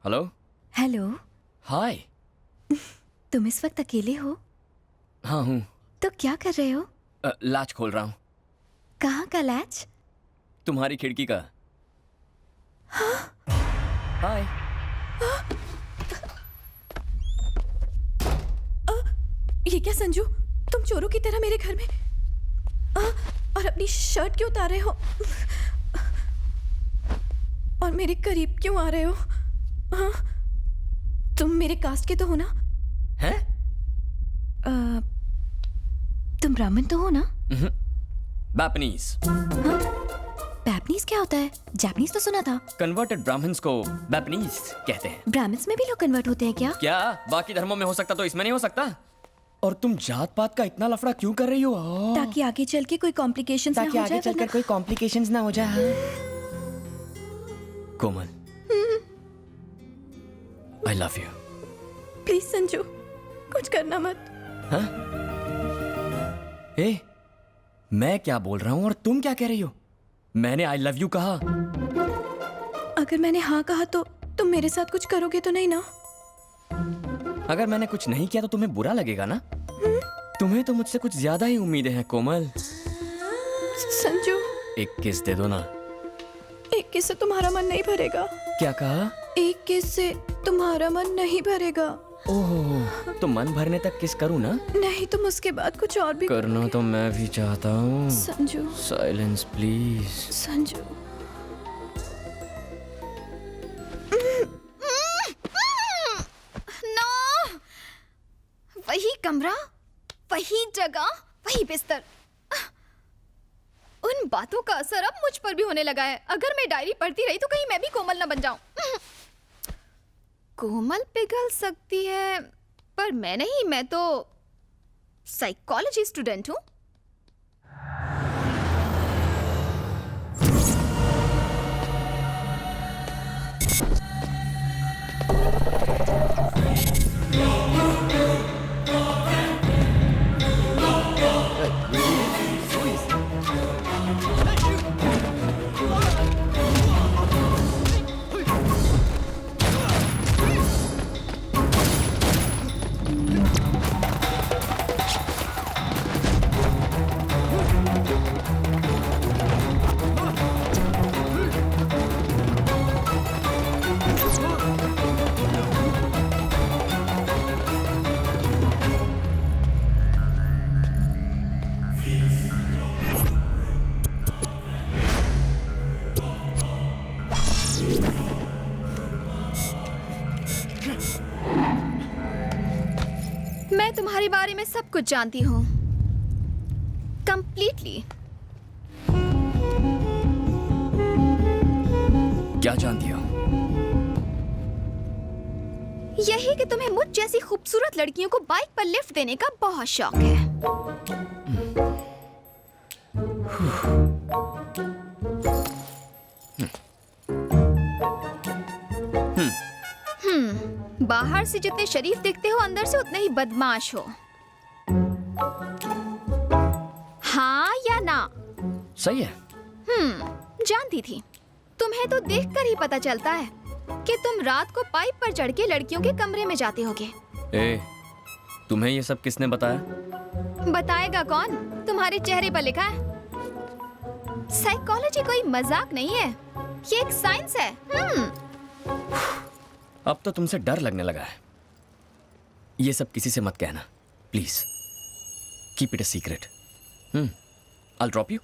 Hello. Hello. हाय। तुम इस वक्त अकेले हो? हाँ हूँ। तो क्या कर रहे हो? लैच खोल रहा हूँ। कहाँ का लैच? तुम्हारी खिड़की का। हाय। ये क्या संजू, तुम चोरों की तरह मेरे घर में और अपनी शर्ट क्यों उतार रहे हो और मेरे करीब क्यों आ रहे हो? तुम मेरे कास्ट के तो हो ना? हैं? तुम ब्राह्मण तो हो ना? बैपनीज। बैपनीज क्या होता है? जापानीज तो सुना था। कन्वर्टेड ब्राह्मण्स को बैपनीज कहते हैं। ब्राह्मण्स में भी लोग कन्वर्ट होते हैं क्या? क्या बाकी धर्मों में हो सकता तो इसमें नहीं हो सकता? और तुम जात पात का इतना लफड़ा क्यों कर रही हो? ताकि आगे चल के कोई कॉम्प्लिकेशंस ना हो जाए। ताकि आगे चलकर कोई कॉम्प्लिकेशंस ना हो जाए। Komal, I love you. Please Sanju, कुछ करना मत। हाँ? ए, मैं क्या बोल रहा हूँ और तुम क्या कह रही हो? मैंने आई लव यू कहा। अगर मैंने हाँ कहा तो तुम मेरे साथ कुछ करोगे तो नहीं ना? अगर मैंने कुछ नहीं किया तो तुम्हें बुरा लगेगा ना? तुम्हें तो मुझसे कुछ ज्यादा ही उम्मीदें हैं कोमल। संजू, एक किस दे दो ना। एक किस से तुम्हारा मन नहीं भरेगा। क्या कहा? एक किस से तुम्हारा मन नहीं भरेगा। ओह, तो मन भरने तक किस करूँ ना? नहीं, तुम उसके बाद कुछ और भी करना तो मैं भी चाहता हूँ। Sanju. Silence please. Sanju. No, वही कमरा, वही जगह, वही बिस्तर। उन बातों का असर अब मुझ पर भी होने लगा है। अगर मैं डायरी पढ़ती रही तो कहीं मैं भी कोमल न बन जाऊं। कोमल पिघल सकती है पर मैं नहीं। मैं तो साइकोलॉजी स्टूडेंट हूं। मैं तुम्हारे बारे में सब कुछ जानती हूँ, कंप्लीटली। क्या जानती हो? यही कि तुम्हें मुझ जैसी खूबसूरत लड़कियों को बाइक पर लिफ्ट देने का बहुत शौक है। बाहर से जितने शरीफ दिखते हो अंदर से उतने ही बदमाश हो। हाँ या ना? सही है। जानती थी। तुम्हें तो देखकर ही पता चलता है कि तुम रात को पाइप पर चढ़ के लड़कियों के कमरे में जाते होगे। ए, तुम्हें ये सब किसने बताया? बताएगा कौन? तुम्हारे चेहरे पर लिखा है। साइकोलॉजी कोई मजाक नहीं है, ये एक साइंस है। अब तो तुमसे डर लगने लगा है। ये सब किसी से मत कहना please. Keep it a secret. I'll drop you.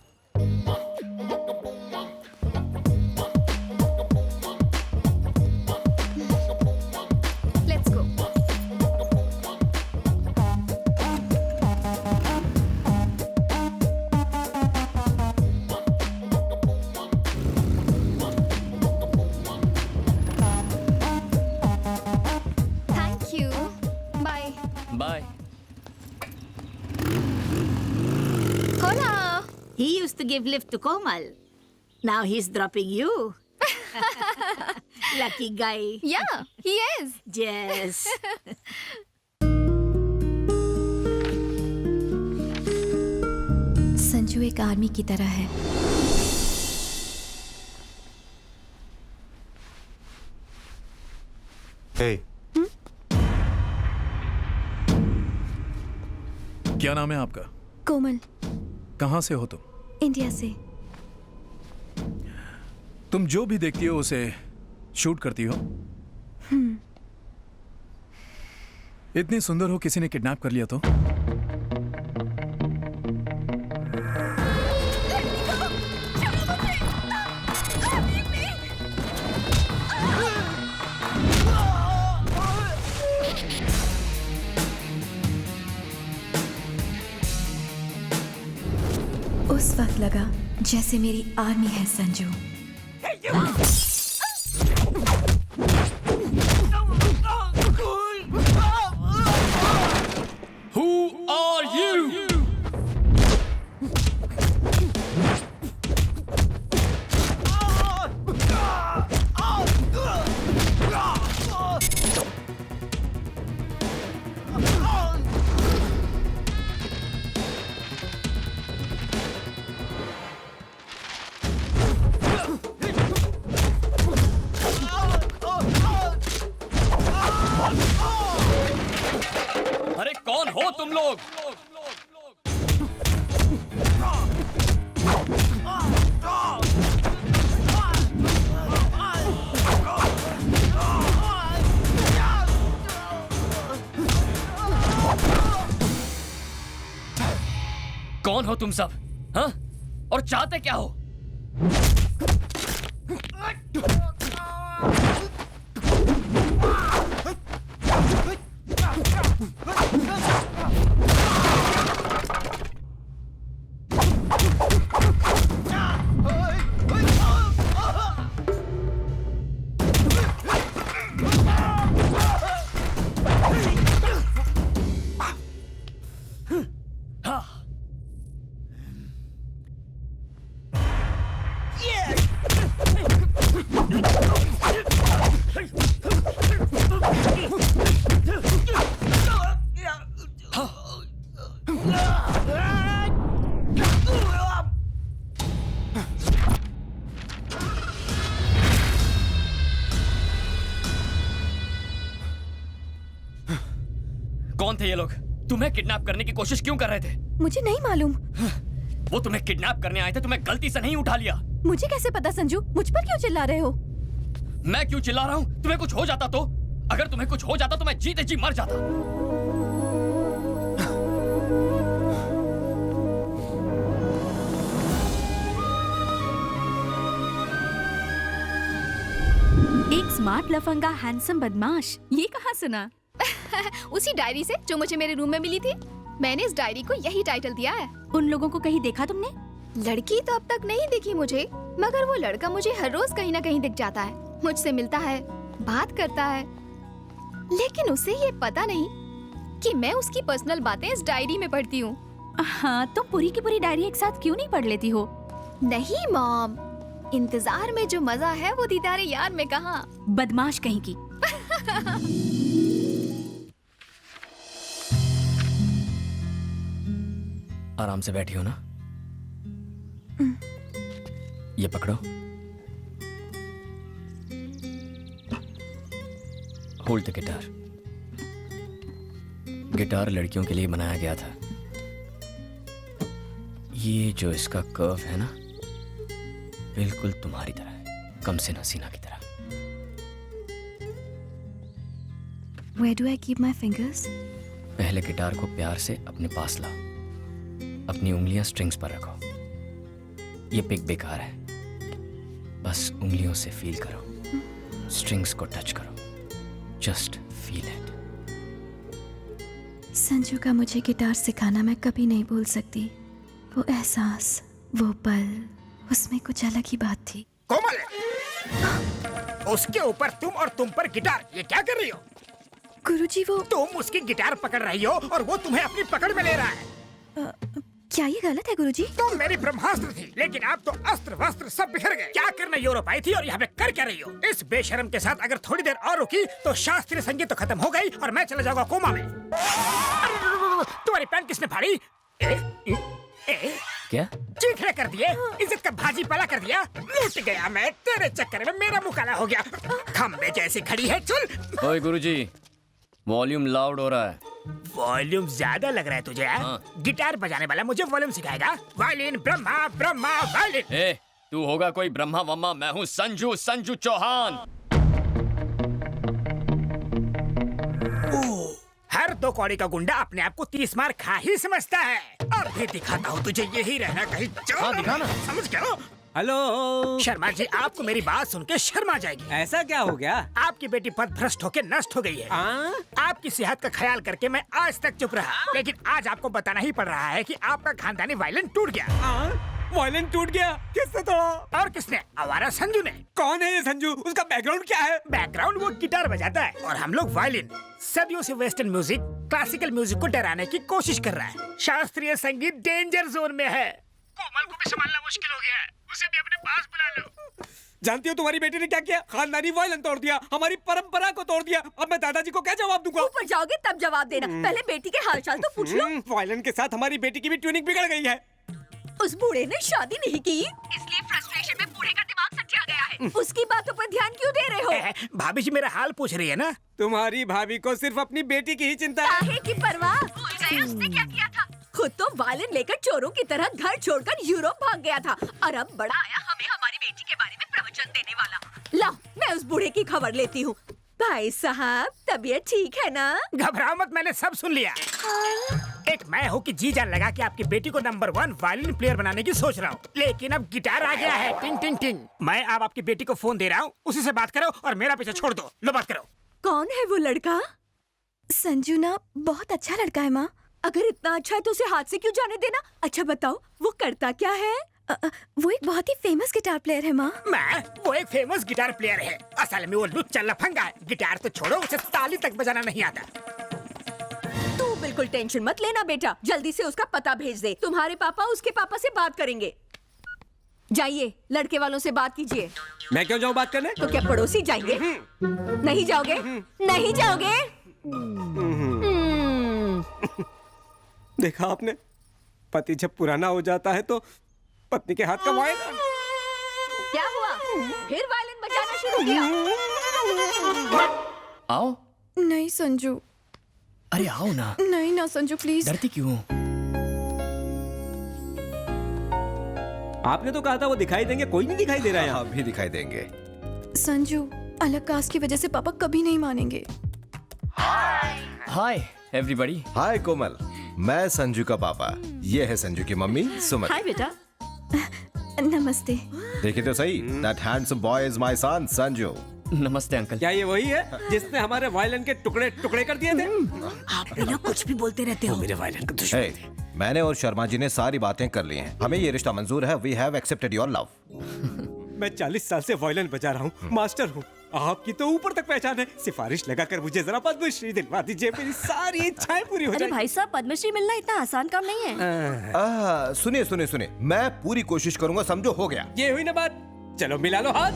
Let's go. Thank you. Bye. Bye. Hola. He used to give lift to Komal. Now he's dropping you. Lucky guy. Yeah, he is. Yes. Sanju एक army की तरह है। हे, क्या नाम है आपका? कोमल, कहाँ से हो तुम? इंडिया से। तुम जो भी देखती हो उसे शूट करती हो? इतनी सुंदर हो, किसी ने किडनैप कर लिया तो? उस वक्त लगा जैसे मेरी आर्मी है संजू। Who are you? अरे कौन हो तुम लोग? कौन हो तुम सब? हाँ? और चाहते क्या हो? कौन थे ये लोग? तुम्हें किडनैप करने की कोशिश क्यों कर रहे थे? मुझे नहीं मालूम। वो तुम्हें किडनैप करने आए थे, तुम्हें गलती से नहीं उठा लिया। मुझे कैसे पता संजू? मुझ पर क्यों चिल्ला रहे हो? मैं क्यों चिल्ला रहा हूँ? तुम्हें कुछ हो जाता तो? अगर तुम्हें कुछ हो जाता तो मैं जीते जी मर जाता। एक स्मार्ट लफंगा हैंडसम बदमाश, ये कहाँ सुना? उसी डायरी से जो मुझे मेरे रूम में मिली थी। मैंने इस डायरी को यही टाइटल दिया है। उन लोगों को कहीं देखा तुमने? लड़की तो अब तक नहीं दिखी मुझे, मगर वो लड़का मुझे हर रोज कहीं ना कहीं दिख जाता है। मुझसे मिलता है, बात करता है, लेकिन उसे ये पता नहीं कि मैं उसकी पर्सनल बातें इस डायरी में पढ़ती हूँ। हाँ, तुम पूरी की पूरी डायरी एक साथ क्यों नहीं पढ़ लेती हो? नहीं मॉम, इंतजार में जो मजा है वो दीदारे यार में कहाँ। बदमाश कहीं की। आराम से बैठी हो ना? ये पकड़ो। Hold the guitar. गिटार लड़कियों के लिए बनाया गया था। ये जो इसका कर्व है ना, बिल्कुल तुम्हारी तरह है, कम से हसीना की तरह। Where do I keep my fingers? पहले गिटार को प्यार से अपने पास लाओ। अपनी उंगलियां स्ट्रिंग्स पर रखो। ये पिक बेकार है, बस उंगलियों से फील करो, स्ट्रिंग्स को टच करो, जस्ट फील इट। संजू का मुझे गिटार सिखाना मैं कभी नहीं भूल सकती। वो एहसास, वो पल, उसमें कुछ अलग ही बात थी। कोमल, उसके ऊपर तुम और तुम पर गिटार, ये क्या कर रही हो? गुरुजी वो तुम उसकी गिटार पकड़ रही हो और वो तुम्हें अपनी पकड़ में ले रहा है। क्या ये गलत है गुरुजी? तुम मेरी ब्रह्मास्त्र थी, लेकिन अब तो अस्त्र वस्त्र सब बिखर गए। क्या करने यूरोप आई थी और यहाँ पे कर क्या रही हो? इस बेशरम के साथ अगर थोड़ी देर और रुकी तो शास्त्रीय संगीत तो खत्म हो गई और मैं चला जाऊंगा कोमा में। तुम्हारी पैंट किसने फाड़ी? क्या? चीखने कर दिए, इज्जत का भाजी पाला कर दिया। लूट गया मैं तेरे चक्कर में, मेरा मुंह काला हो गया। खम्बे जैसी खड़ी है, चल। ओए गुरुजी, वॉल्यूम लाउड हो रहा है। वॉल्यूम ज्यादा लग रहा है तुझे? गिटार बजाने वाला मुझे वॉल्यूम सिखाएगा? Violin Brahma, Brahma violin. ए, तू होगा कोई ब्रह्मा वम्मा, मैं हूँ संजू चौहान। हर 2 कौड़ी का गुंडा अपने आप को 30 मार खा ही समझता है। और भी दिखाता हूँ तुझे, यही रहना कहीं हाँ, दिखाना। समझ गया? हेलो शर्मा जी, आपको मेरी बात सुन के शर्मा जाएगी। ऐसा क्या हो गया? आपकी बेटी पद भ्रष्ट होकर नष्ट हो गई है। आपकी सेहत का ख्याल करके मैं आज तक चुप रहा, लेकिन आज आपको बताना ही पड़ रहा है कि आपका खानदानी वायलिन टूट गया। वायलिन टूट गया? किसने तोड़ा? और किसने? आवारा संजू ने। कौन है ये संजू? उसका बैकग्राउंड क्या है? बैकग्राउंड, वो गिटार बजाता है और हम लोग वायलिन। सदियों से वेस्टर्न म्यूजिक क्लासिकल म्यूजिक को डराने की कोशिश कर रहा है। शास्त्रीय संगीत डेंजर जोन में है। कोमल को भी संभालना मुश्किल हो गया है, उसे भी अपने पास बुला लो। जानती हो तुम्हारी बेटी ने क्या किया? खानदानी वायलिन तोड़ दिया, हमारी परंपरा को तोड़ दिया। अब मैं दादाजी को क्या जवाब दूंगा? ऊपर जाओगे तब जवाब देना, पहले बेटी के हालचाल तो पूछ लो। वायलिन के साथ हमारी बेटी की भी ट्यूनिंग बिगड़ गई है। उस बूढ़े ने शादी नहीं की, इसलिए फ्रस्ट्रेशन में बूढ़े का दिमाग सटिया गया है। उसकी बातों पर ध्यान क्यों दे रहे हो? भाभी जी मेरा हाल पूछ रही है ना। तुम्हारी भाभी को सिर्फ अपनी बेटी की ही चिंता है। काहे की परवाह? भूल गए उसने क्या किया था? खुद तो वायलिन लेकर चोरों की तरह घर छोड़कर यूरोप भाग गया था, और अब बड़ा आया हमें हमारी बेटी के बारे में प्रवचन देने वाला। ला, मैं उस बूढ़े की खबर लेती हूँ। भाई साहब, तबीयत ठीक है ना? घबराओ मत, मैंने सब सुन लिया। एक मैं हूँ कि जी जान लगा कि आपकी बेटी को नंबर 1 वायलिन प्लेयर बनाने की सोच रहा हूँ, लेकिन अब गिटार आ गया है। टिंग टिंग टिंग। मैं अब आपकी बेटी को फोन दे रहा हूँ, उसी से बात करो और मेरा पीछा छोड़ दो। लो बात करो। कौन है वो लड़का? संजू ना बहुत अच्छा लड़का है माँ। अगर इतना अच्छा है तो उसे हाथ से क्यों जाने देना? अच्छा बताओ, वो करता क्या है? वो एक बहुत ही फेमस गिटार प्लेयर है माँ। वो एक फेमस गिटार प्लेयर है। असल में वो लुच्चा लफंगा है। गिटार तो छोड़ो, उसे ताली तक बजाना नहीं आता। तू बिल्कुल टेंशन मत लेना बेटा, जल्दी से उसका पता भेज दे। तुम्हारे पापा उसके पापा से बात करेंगे। जाइए, लड़के वालों से बात कीजिए। मैं क्यों जाऊँ बात करने? तो क्या पड़ोसी जाएंगे? नहीं जाओगे? नहीं जाओगे? देखा आपने, पति जब पुराना हो जाता है तो पत्नी के हाथ का वायलिन। क्या हुआ? फिर वायलिन बजाना शुरू किया? आओ। नहीं संजू। अरे आओ ना। नहीं ना संजू, प्लीज। डरती क्यों? आपने तो कहा था वो दिखाई देंगे, कोई नहीं दिखाई दे रहा है यहाँ। भी दिखाई देंगे। संजू, अलग कास्ट की वजह से पापा कभी नहीं मानेंगे। Hi everybody. हाय कोमल, मैं संजू का पापा, ये है संजू की मम्मी सुमन। हाय बेटा। नमस्ते। देखिए तो सही, that handsome boy is my son Sanju. नमस्ते अंकल। क्या ये वही है जिसने हमारे वायलिन के टुकड़े टुकड़े कर दिए थे? आप बिना कुछ भी बोलते रहते हो। मेरे वायलिन का दुश्मन Hey, मैंने और शर्मा जी ने सारी बातें कर ली हैं। हमें ये रिश्ता मंजूर है। We have accepted your love. मैं 40 साल से वायलिन बजा रहा हूँ, मास्टर हूँ। आपकी तो ऊपर तक पहचान है। सिफारिश लगाकर मुझे जरा पद्मश्री दिलवा दीजिए, मेरी सारी इच्छाएं पूरी हो अरे जाएंगी। भाई साहब, पद्मश्री मिलना इतना आसान काम नहीं है। सुनिए सुनिए सुनिए, मैं पूरी कोशिश करूंगा, समझो हो गया। ये हुई ना बात, चलो मिला लो हाथ।